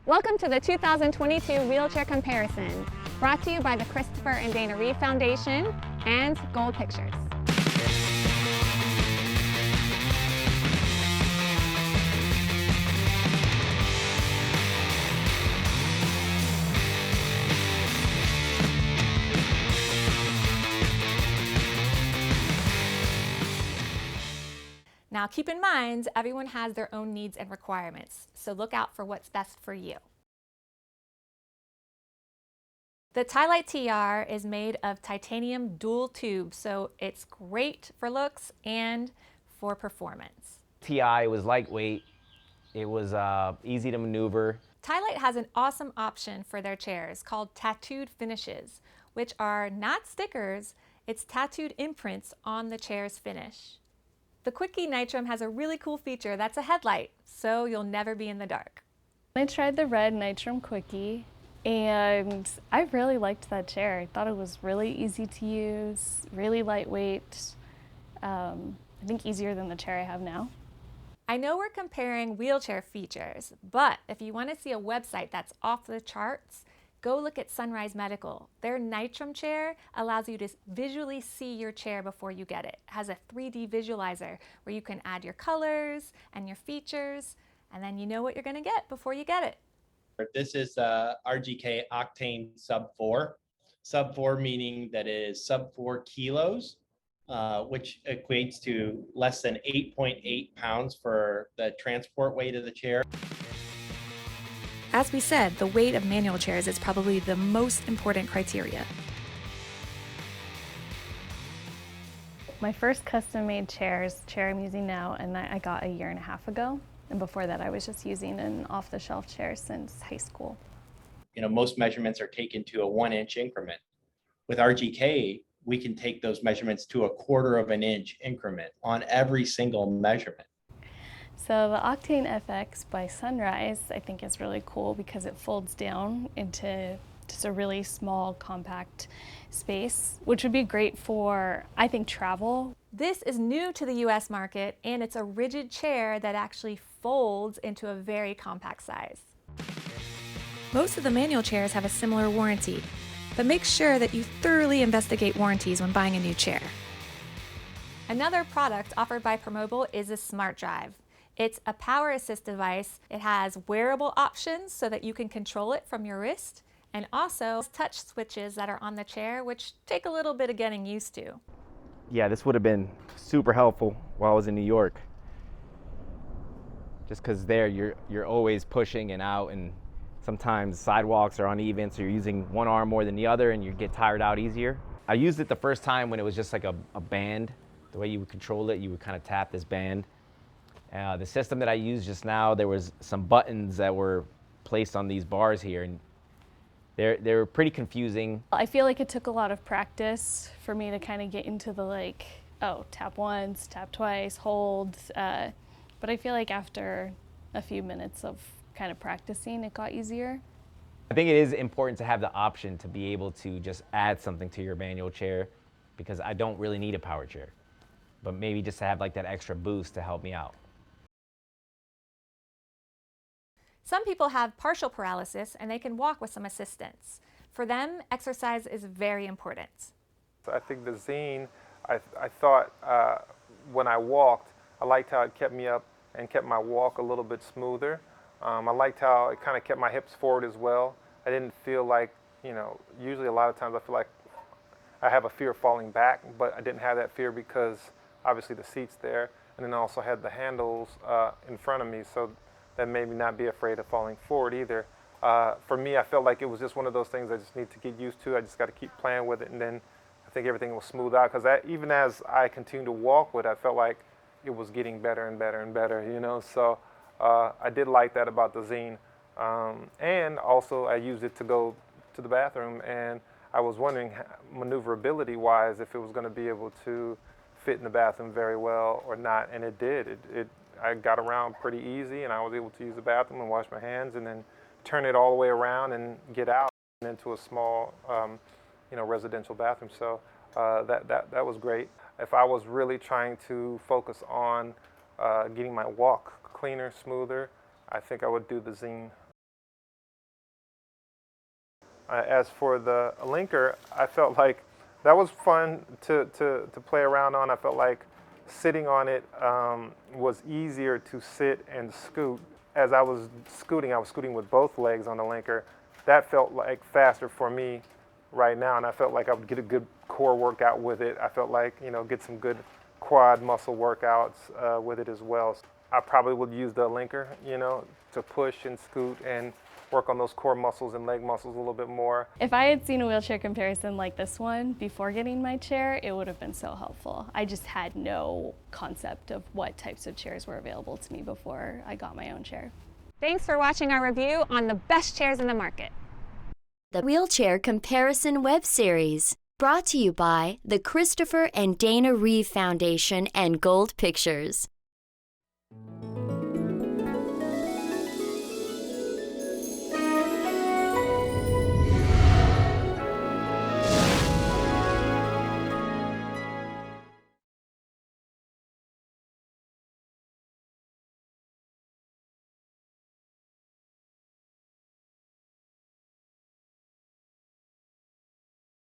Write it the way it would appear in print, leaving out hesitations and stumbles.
Welcome to the 2022 Wheelchair Comparison, brought to you by the Christopher and Dana Reeve Foundation and Gold Pictures. Now keep in mind, everyone has their own needs and requirements, so look out for what's best for you. The Tylite TR is made of titanium dual tube, so it's great for looks and for performance. TI was lightweight, it was easy to maneuver. Tylite has an awesome option for their chairs called tattooed finishes, which are not stickers, it's tattooed imprints on the chair's finish. The Quickie Nitrum has a really cool feature that's a headlight, so you'll never be in the dark. I tried the red Nitrum Quickie and I really liked that chair. I thought it was really easy to use, really lightweight, I think easier than the chair I have now. I know we're comparing wheelchair features, but if you want to see a website that's off the charts, go look at Sunrise Medical. Their Nitrum chair allows you to visually see your chair before you get it. It has a 3D visualizer where you can add your colors and your features, and then you know what you're going to get before you get it. This is RGK Octane Sub 4. Sub 4 meaning that it is sub 4 kilos, which equates to less than 8.8 pounds for the transport weight of the chair. As we said, the weight of manual chairs is probably the most important criteria. My first custom-made chair I'm using now, and I got a year and a half ago. And before that, I was just using an off-the-shelf chair since high school. You know, most measurements are taken to a 1-inch increment. With RGK, we can take those measurements to a 1/4 of an inch increment on every single measurement. So the Octane FX by Sunrise, I think is really cool because it folds down into just a really small, compact space, which would be great for, I think, travel. This is new to the US market, and it's a rigid chair that actually folds into a very compact size. Most of the manual chairs have a similar warranty, but make sure that you thoroughly investigate warranties when buying a new chair. Another product offered by Promobile is a Smart Drive. It's a power assist device. It has wearable options so that you can control it from your wrist, and also touch switches that are on the chair, which take a little bit of getting used to. Yeah, this would have been super helpful while I was in New York. Just because there you're always pushing and out, and sometimes sidewalks are uneven, so you're using one arm more than the other and you get tired out easier. I used it the first time when it was just like a band. The way you would control it, you would kind of tap this band. The system that I used just now, there was some buttons that were placed on these bars here, and they were pretty confusing. I feel like it took a lot of practice for me to kind of get into the tap once, tap twice, hold. But I feel like after a few minutes of kind of practicing, it got easier. I think it is important to have the option to be able to just add something to your manual chair, because I don't really need a power chair, but maybe just to have like that extra boost to help me out. Some people have partial paralysis and they can walk with some assistance. For them, exercise is very important. I think the Zine, I thought when I walked, I liked how it kept me up and kept my walk a little bit smoother. I liked how it kind of kept my hips forward as well. I didn't feel like, usually a lot of times I feel like I have a fear of falling back, but I didn't have that fear because obviously the seat's there, and then I also had the handles in front of me, so that made me not be afraid of falling forward either. For me, I felt like it was just one of those things I just need to get used to. I just got to keep playing with it, and then I think everything will smooth out, because even as I continued to walk with it, I felt like it was getting better and better and better, so I did like that about the Zine. And also I used it to go to the bathroom, and I was wondering maneuverability-wise if it was going to be able to fit in the bathroom very well or not, and it did. I got around pretty easy, and I was able to use the bathroom and wash my hands and then turn it all the way around and get out into a small residential bathroom. So that was great. If I was really trying to focus on getting my walk cleaner, smoother, I think I would do the Zine. As for the linker, I felt like that was fun to play around on. I felt like sitting on it was easier to sit and scoot. As I was scooting with both legs on the linker. That felt like faster for me right now, and I felt like I would get a good core workout with it. I felt like, get some good quad muscle workouts with it as well. I probably would use the linker, to push and scoot and work on those core muscles and leg muscles a little bit more. If I had seen a wheelchair comparison like this one before getting my chair, it would have been so helpful. I just had no concept of what types of chairs were available to me before I got my own chair. Thanks for watching our review on the best chairs in the market. The Wheelchair Comparison Web Series, brought to you by the Christopher and Dana Reeve Foundation and Gold Pictures.